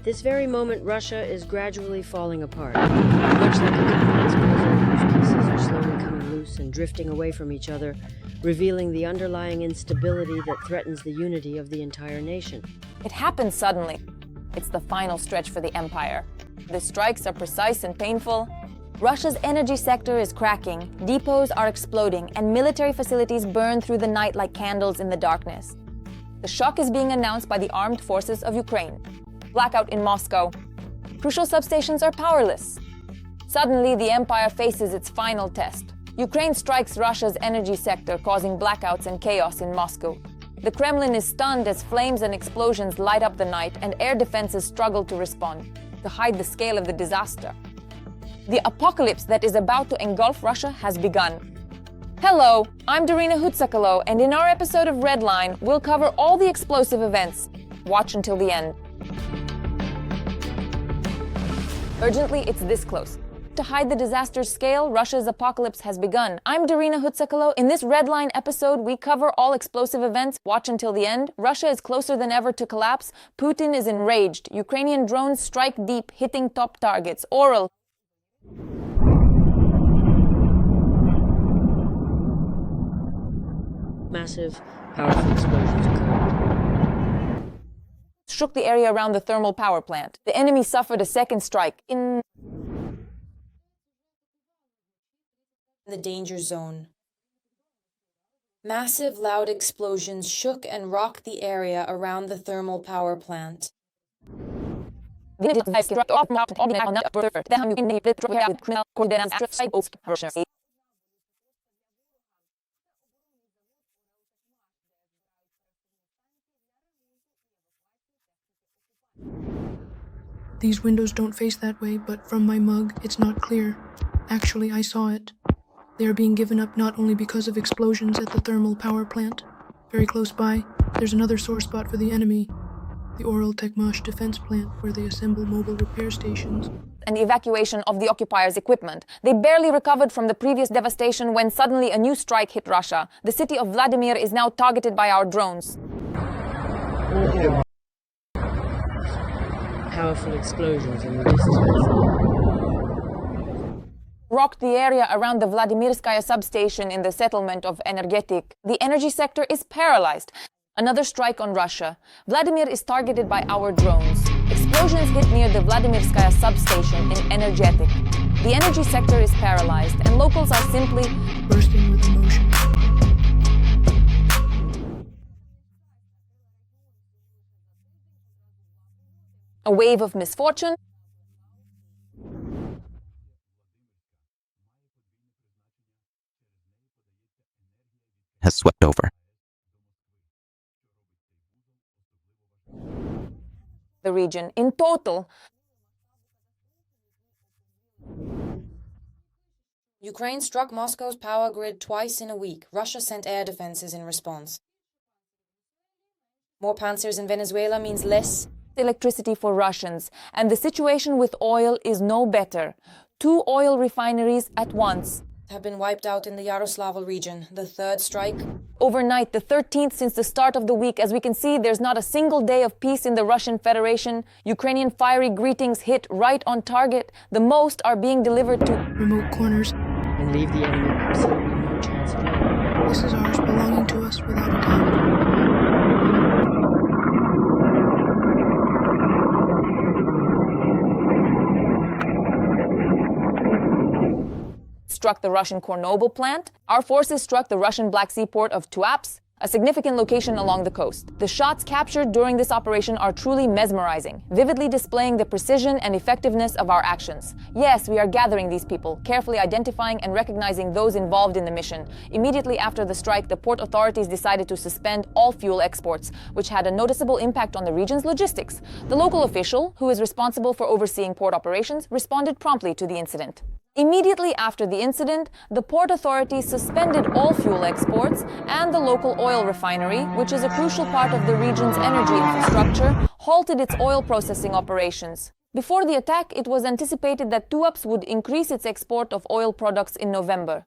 At this very moment, Russia is gradually falling apart, much like a complex puzzle whose pieces are slowly coming loose and drifting away from each other, revealing the underlying instability that threatens the unity of the entire nation. It happens suddenly. It's the final stretch for the empire. The strikes are precise and painful. Russia's energy sector is cracking, depots are exploding, and military facilities burn through the night like candles in the darkness. The shock is being announced by the armed forces of Ukraine. Blackout in Moscow. Crucial substations are powerless. Suddenly, the empire faces its final test. Ukraine strikes Russia's energy sector, causing blackouts and chaos in Moscow. The Kremlin is stunned as flames and explosions light up the night, and air defenses struggle to respond, to hide the scale of the disaster. The apocalypse that is about to engulf Russia has begun. Hello, I'm Daryna Hutskało, and in our episode of Red Line, we'll cover all the explosive events. Watch until the end. Urgently, it's this close. To hide the disaster's scale, Russia's apocalypse has begun. I'm Daryna Hutskało. In this Red Line episode, we cover all explosive events. Watch until the end. Russia is closer than ever to collapse. Putin is enraged. Ukrainian drones strike deep, hitting top targets. Oral. Massive, powerful explosions occurred. Shook the area around the thermal power plant. The enemy suffered a second strike in the danger zone. Massive, loud explosions shook and rocked the area around the thermal power plant. These windows don't face that way, but from my mug, it's not clear. Actually, I saw it. They are being given up not only because of explosions at the thermal power plant. Very close by, there's another sore spot for the enemy, the Oral Techmash defense plant, where they assemble mobile repair stations. And the evacuation of the occupiers' equipment. They barely recovered from the previous devastation when suddenly a new strike hit Russia. The city of Vladimir is now targeted by our drones. Powerful explosions in the distance. Rocked the area around the Vladimirskaya substation in the settlement of Energetic. The energy sector is paralyzed. Another strike on Russia. Vladimir is targeted by our drones. Explosions hit near the Vladimirskaya substation in Energetic. The energy sector is paralyzed, and locals are simply bursting with emotion. A wave of misfortune. Has swept over. The region in total. Ukraine struck Moscow's power grid twice in a week. Russia sent air defenses in response. More panzers in Venezuela means less electricity for Russians, and the situation with oil is no better. 2 oil refineries at once have been wiped out in the Yaroslavl region. The third strike. Overnight, the 13th since the start of the week. As we can see, there's not a single day of peace in the Russian Federation. Ukrainian fiery greetings hit right on target. The most are being delivered to remote corners and leave the enemy absolutely no chance at all. This is ours, belonging to us without a doubt. Struck the Russian Kornobyl plant. Our forces struck the Russian Black Sea port of Tuapse, a significant location along the coast. The shots captured during this operation are truly mesmerizing, vividly displaying the precision and effectiveness of our actions. Yes, we are gathering these people, carefully identifying and recognizing those involved in the mission. Immediately after the strike, the port authorities decided to suspend all fuel exports, which had a noticeable impact on the region's logistics. The local official, who is responsible for overseeing port operations, responded promptly to the incident. Immediately after the incident, the port authorities suspended all fuel exports, and the local oil refinery, which is a crucial part of the region's energy infrastructure, halted its oil processing operations. Before the attack, it was anticipated that Tuapse would increase its export of oil products in November.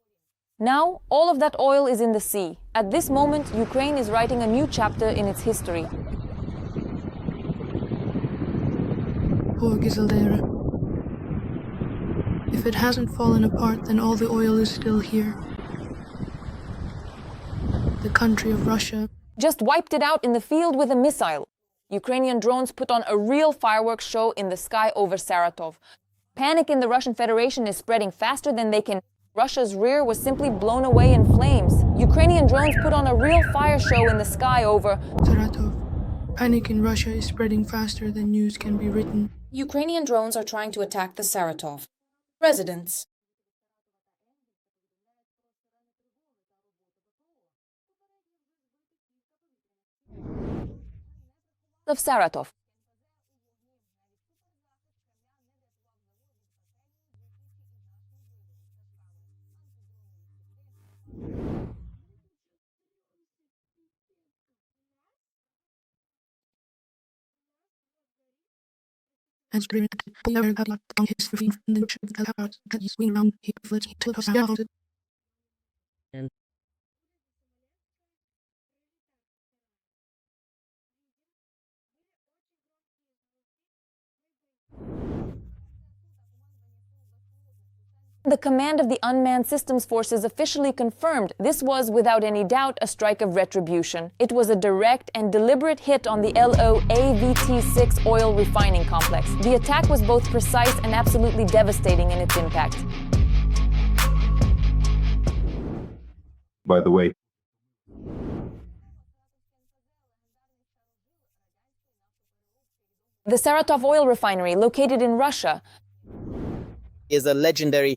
Now, all of that oil is in the sea. At this moment, Ukraine is writing a new chapter in its history. Poor Gizildera. If it hasn't fallen apart, then all the oil is still here. The country of Russia just wiped it out in the field with a missile. Ukrainian drones put on a real fireworks show in the sky over Saratov. Panic in the Russian Federation is spreading faster than they can. Russia's rear was simply blown away in flames. Ukrainian drones put on a real fire show in the sky over Saratov. Panic in Russia is spreading faster than news can be written. Ukrainian drones are trying to attack the Saratov residents. of Saratov. The command of the unmanned systems forces officially confirmed this was, without any doubt, a strike of retribution. It was a direct and deliberate hit on the LOAVT-6 oil refining complex. The attack was both precise and absolutely devastating in its impact. By the way, the Saratov oil refinery, located in Russia, is a legendary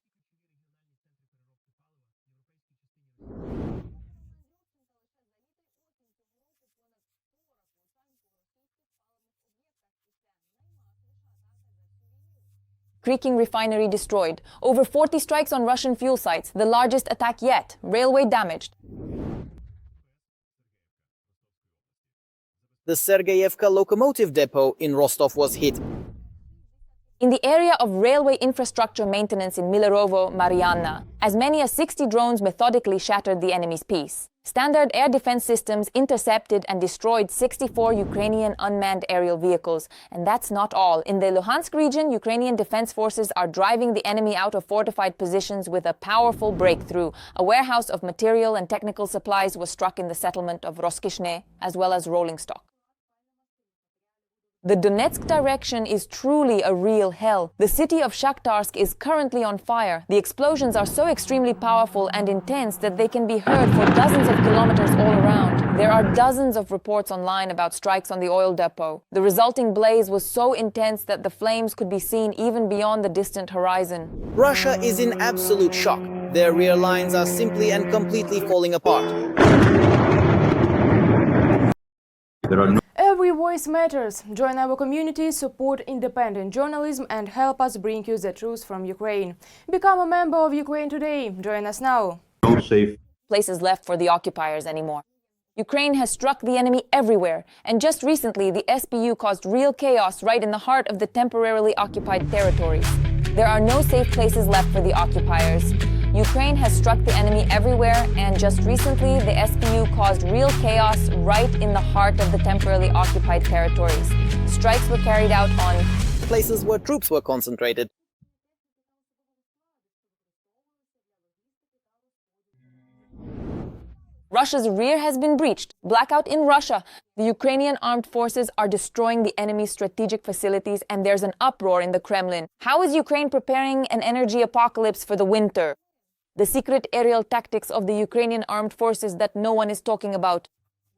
creaking refinery destroyed. Over 40 strikes on Russian fuel sites, the largest attack yet. Railway damaged. The Sergeyevka locomotive depot in Rostov was hit. In the area of railway infrastructure maintenance in Milerovo, Marianna, as many as 60 drones methodically shattered the enemy's peace. Standard air defense systems intercepted and destroyed 64 Ukrainian unmanned aerial vehicles. And that's not all. In the Luhansk region, Ukrainian defense forces are driving the enemy out of fortified positions with a powerful breakthrough. A warehouse of material and technical supplies was struck in the settlement of Roskishne, as well as rolling stock. The Donetsk direction is truly a real hell. The city of Shakhtarsk is currently on fire. The explosions are so extremely powerful and intense that they can be heard for dozens of kilometers all around. There are dozens of reports online about strikes on the oil depot. The resulting blaze was so intense that the flames could be seen even beyond the distant horizon. Russia is in absolute shock. Their rear lines are simply and completely falling apart. there are no Every voice matters. Join our community, support independent journalism, and help us bring you the truth from Ukraine. Become a member of Ukraine today. Join us now. safe Places left for the occupiers anymore. Ukraine has struck the enemy everywhere, and just recently the SBU caused real chaos right in the heart of the temporarily occupied territories. There are no safe places left for the occupiers. Ukraine has struck the enemy everywhere, and just recently the SBU caused real chaos right in the heart of the temporarily occupied territories. Strikes were carried out on Places where troops were concentrated. Russia's rear has been breached. Blackout in Russia. The Ukrainian armed forces are destroying the enemy's strategic facilities, and there's an uproar in the Kremlin. How is Ukraine preparing an energy apocalypse for the winter? The secret aerial tactics of the Ukrainian armed forces that no one is talking about.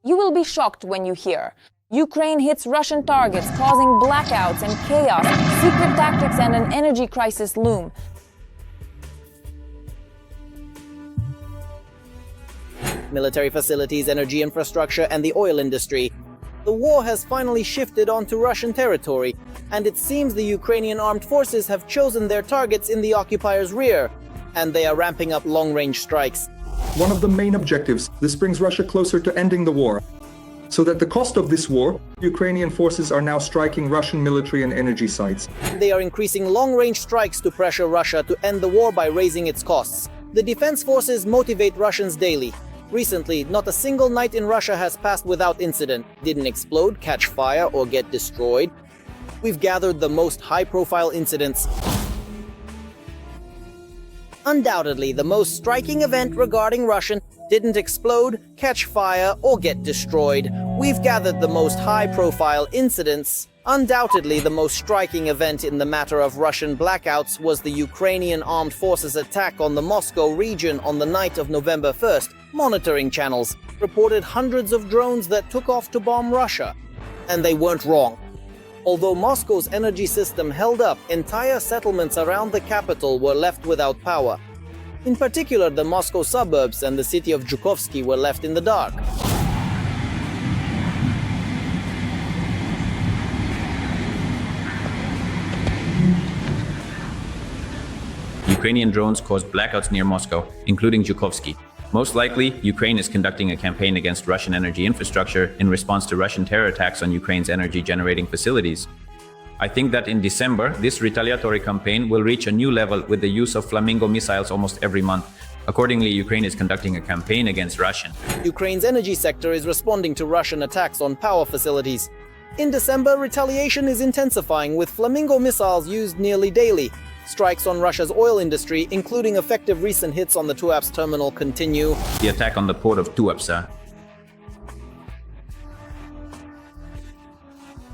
You will be shocked when you hear. Ukraine hits Russian targets, causing blackouts and chaos. Secret tactics and an energy crisis loom. Military facilities, energy infrastructure, and the oil industry. The war has finally shifted onto Russian territory, and it seems the Ukrainian armed forces have chosen their targets in the occupiers' rear, and they are ramping up long-range strikes. One of the main objectives, this brings Russia closer to ending the war. So that the cost of this war, Ukrainian forces are now striking Russian military and energy sites. They are increasing long-range strikes to pressure Russia to end the war by raising its costs. The defense forces motivate Russians daily. Recently, not a single night in Russia has passed without incident, didn't explode, catch fire, or get destroyed. we've gathered the most high-profile incidents. Undoubtedly, the most striking event regarding Russian didn't explode, catch fire, or get destroyed. We've gathered the most high-profile incidents. Undoubtedly, the most striking event in the matter of Russian blackouts was the Ukrainian armed forces' attack on the Moscow region on the night of November 1st. Monitoring channels reported hundreds of drones that took off to bomb Russia. And they weren't wrong. Although Moscow's energy system held up, entire settlements around the capital were left without power. In particular, the Moscow suburbs and the city of Zhukovsky were left in the dark. Ukrainian drones caused blackouts near Moscow, including Zhukovsky. Most likely, Ukraine is conducting a campaign against Russian energy infrastructure in response to Russian terror attacks on Ukraine's energy-generating facilities. I think that in December, this retaliatory campaign will reach a new level with the use of Flamingo missiles almost every month. Accordingly, Ukraine is conducting a campaign against Russian. Ukraine's energy sector is responding to Russian attacks on power facilities. In December, retaliation is intensifying with Flamingo missiles used nearly daily. Strikes on Russia's oil industry, including effective recent hits on the Tuapse terminal, continue. The attack on the port of Tuapse.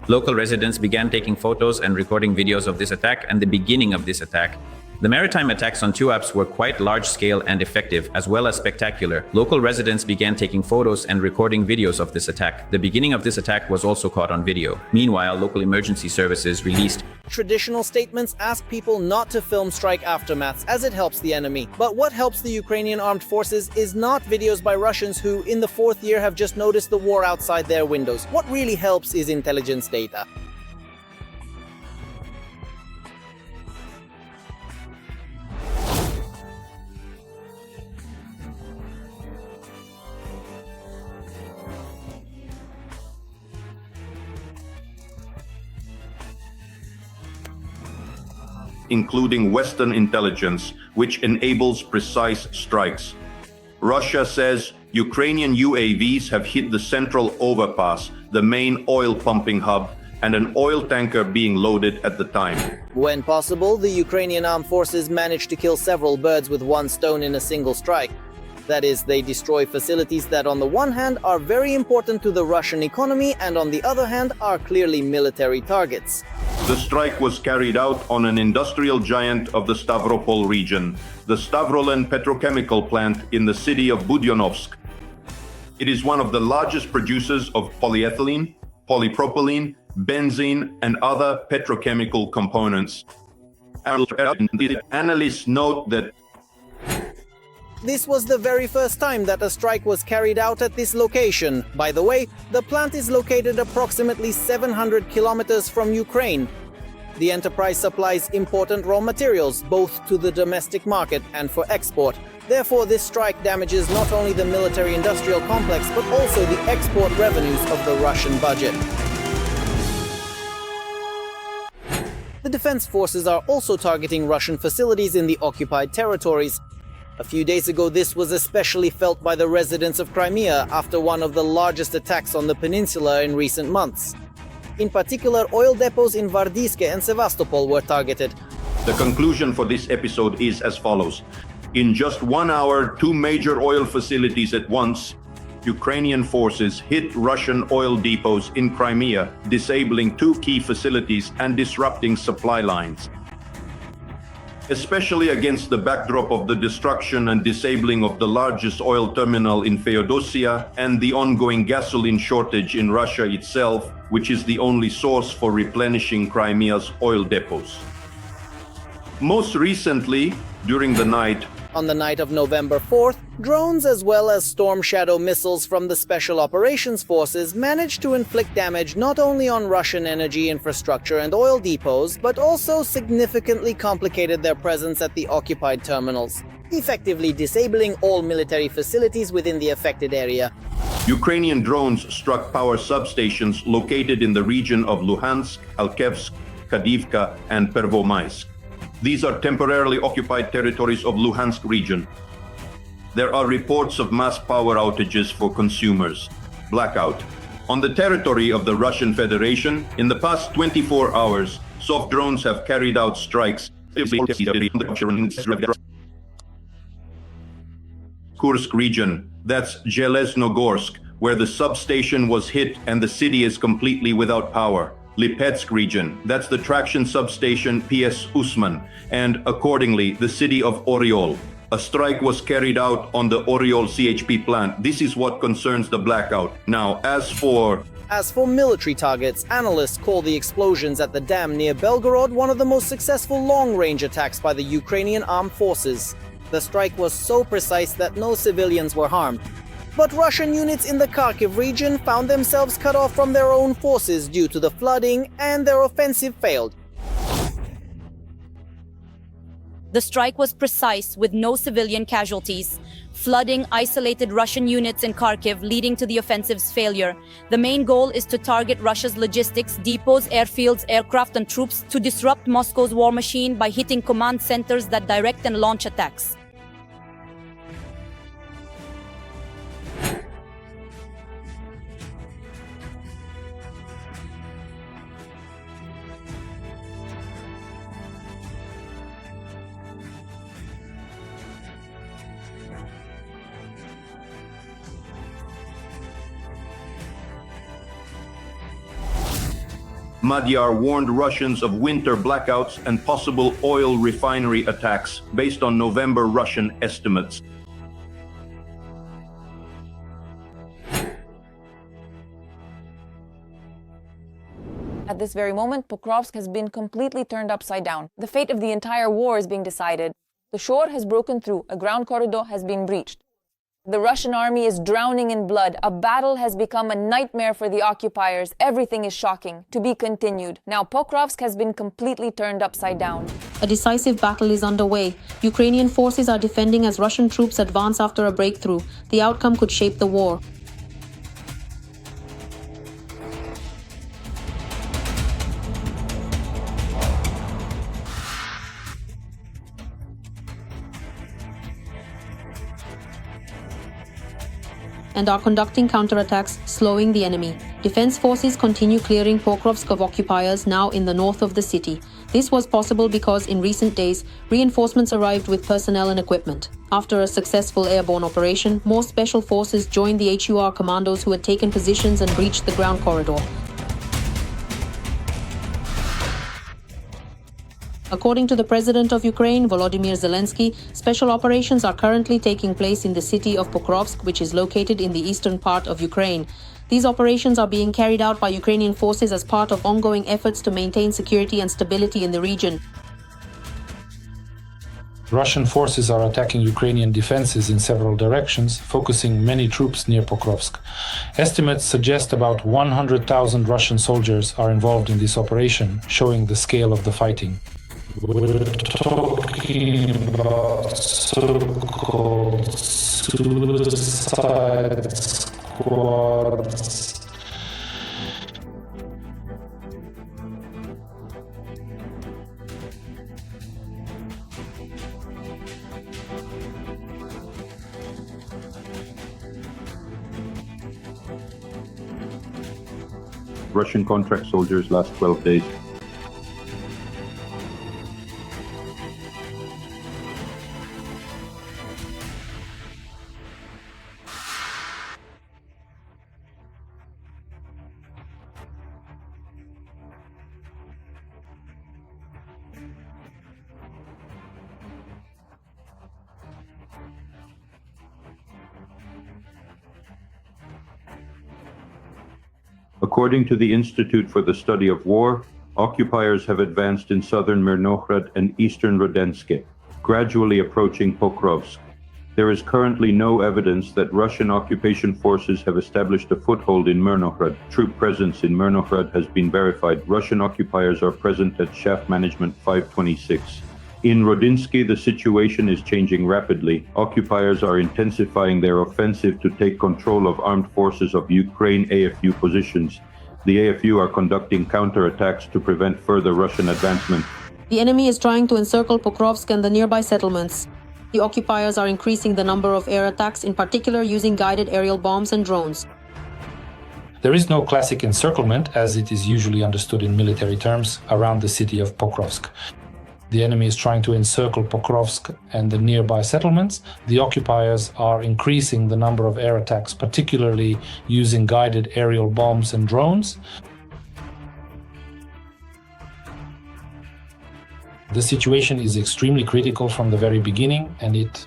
Local residents began taking photos and recording videos of this attack and the beginning of this attack. The maritime attacks on Tuapse were quite large-scale and effective, as well as spectacular. Local residents began taking photos and recording videos of this attack. The beginning of this attack was also caught on video. Meanwhile, local emergency services released Traditional statements ask people not to film strike aftermaths as it helps the enemy. But what helps the Ukrainian armed forces is not videos by Russians who, in the fourth year, have just noticed the war outside their windows. What really helps is intelligence data. Including Western intelligence, which enables precise strikes. Russia says Ukrainian UAVs have hit the central overpass, the main oil pumping hub, and an oil tanker being loaded at the time. When possible, the Ukrainian armed forces managed to kill several birds with one stone in a single strike. That is, they destroy facilities that on the one hand are very important to the Russian economy and on the other hand are clearly military targets. The strike was carried out on an industrial giant of the Stavropol region, the Stavrolen petrochemical plant in the city of Budyonovsk. It is one of the largest producers of polyethylene, polypropylene, benzene, and other petrochemical components. Analysts note that this was the very first time that a strike was carried out at this location. By the way, the plant is located approximately 700 kilometers from Ukraine. The enterprise supplies important raw materials, both to the domestic market and for export. Therefore, this strike damages not only the military-industrial complex, but also the export revenues of the Russian budget. The defense forces are also targeting Russian facilities in the occupied territories. A few days ago, this was especially felt by the residents of Crimea after one of the largest attacks on the peninsula in recent months. In particular, oil depots in Vardiske and Sevastopol were targeted. the conclusion for this episode is as follows. In just 1 hour, 2 major oil facilities at once, Ukrainian forces hit Russian oil depots in Crimea, disabling 2 key facilities and disrupting supply lines. Especially against the backdrop of the destruction and disabling of the largest oil terminal in Feodosia and the ongoing gasoline shortage in Russia itself, which is the only source for replenishing Crimea's oil depots. Most recently, during the night, on the night of November 4th, drones as well as Storm Shadow missiles from the Special Operations Forces managed to inflict damage not only on Russian energy infrastructure and oil depots, but also significantly complicated their presence at the occupied terminals, effectively disabling all military facilities within the affected area. Ukrainian drones struck power substations located in the region of Luhansk, Alkevsk, Kadivka, and Pervomaisk. These are temporarily occupied territories of Luhansk region. There are reports of mass power outages for consumers, blackout, On the territory of the Russian Federation, in the past 24 hours, soft drones have carried out strikes. Kursk region, that's Zheleznogorsk, where the substation was hit and the city is completely without power. Lipetsk region, that's the traction substation PS Usman, and accordingly, the city of Oryol. A strike was carried out on the Oryol CHP plant. This is what concerns the blackout. Now, as for military targets, analysts call the explosions at the dam near Belgorod one of the most successful long-range attacks by the Ukrainian armed forces. The strike was so precise that no civilians were harmed. But Russian units in the Kharkiv region found themselves cut off from their own forces due to the flooding, and their offensive failed. The strike was precise with no civilian casualties. Flooding isolated Russian units in Kharkiv, leading to the offensive's failure. The main goal is to target Russia's logistics, depots, airfields, aircraft and troops to disrupt Moscow's war machine by hitting command centers that direct and launch attacks. Madyar warned Russians of winter blackouts and possible oil refinery attacks based on November Russian estimates. At this very moment, Pokrovsk has been completely turned upside down. The fate of the entire war is being decided. The shore has broken through. A ground corridor has been breached. The Russian army is drowning in blood. A battle has become a nightmare for the occupiers. Everything is shocking. To be continued. Now Pokrovsk has been completely turned upside down. A decisive battle is underway. Ukrainian forces are defending as Russian troops advance after a breakthrough. The outcome could shape the war. And are conducting counterattacks, slowing the enemy. Defense forces continue clearing Pokrovsk of occupiers now in the north of the city. This was possible because in recent days, reinforcements arrived with personnel and equipment. After a successful airborne operation, more special forces joined the HUR commandos who had taken positions and breached the ground corridor. According to the President of Ukraine, Volodymyr Zelensky, special operations are currently taking place in the city of Pokrovsk, which is located in the eastern part of Ukraine. These operations are being carried out by Ukrainian forces as part of ongoing efforts to maintain security and stability in the region. Russian forces are attacking Ukrainian defenses in several directions, focusing many troops near Pokrovsk. Estimates suggest about 100,000 Russian soldiers are involved in this operation, showing the scale of the fighting. We're talking about so-called suicide squads. Russian contract soldiers last 12 days. According to the Institute for the Study of War, occupiers have advanced in southern Mirnogorod and eastern Rodensk, gradually approaching Pokrovsk. There is currently no evidence that Russian occupation forces have established a foothold in Mirnogorod. Troop presence in Mirnogorod has been verified. Russian occupiers are present at Shaft Management 526. In Rodinsky, the situation is changing rapidly. Occupiers are intensifying their offensive to take control of armed forces of Ukraine AFU positions. The AFU are conducting counterattacks to prevent further Russian advancement. The enemy is trying to encircle Pokrovsk and the nearby settlements. The occupiers are increasing the number of air attacks, in particular using guided aerial bombs and drones. There is no classic encirclement, as it is usually understood in military terms, around the city of Pokrovsk. The enemy is trying to encircle Pokrovsk and the nearby settlements. The occupiers are increasing the number of air attacks, particularly using guided aerial bombs and drones. The situation is extremely critical from the very beginning, and it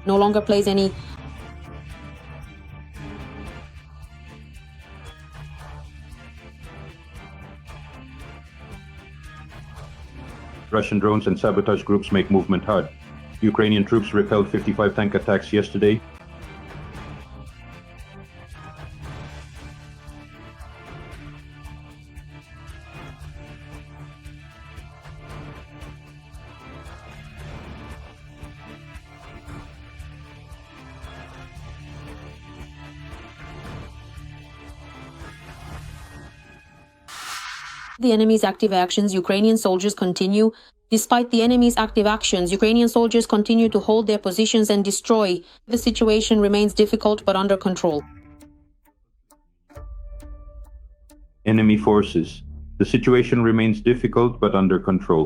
no longer plays any Russian drones and sabotage groups make movement hard. Ukrainian troops repelled 55 tank attacks yesterday. the enemy's active actions, Ukrainian soldiers continue. Despite the enemy's active actions, Ukrainian soldiers continue to hold their positions and destroy. The situation remains difficult but under control. Enemy forces. The situation remains difficult but under control.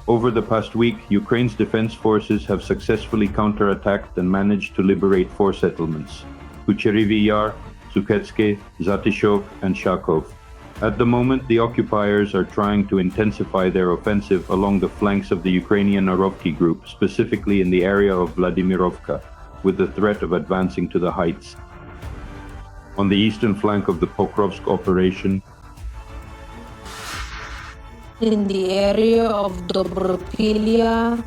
Over the past week, Ukraine's defense forces have successfully counterattacked and managed to liberate 4 settlements: Kucherivy Yar, Sukhetske, Zatishov, and Shakov. At the moment, the occupiers are trying to intensify their offensive along the flanks of the Ukrainian Orovki group, specifically in the area of Vladimirovka, with the threat of advancing to the heights. On the eastern flank of the Pokrovsk operation, in the area of Dobropilia,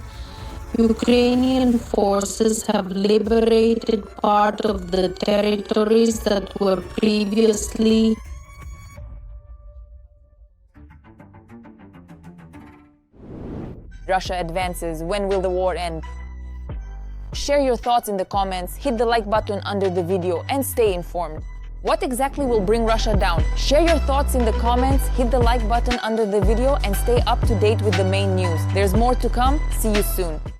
Ukrainian forces have liberated part of the territories that were previously Russia advances. When will the war end? Share your thoughts in the comments, hit the like button under the video, and stay informed. What exactly will bring Russia down? Share your thoughts in the comments, hit the like button under the video, and stay up to date with the main news. There's more to come. See you soon.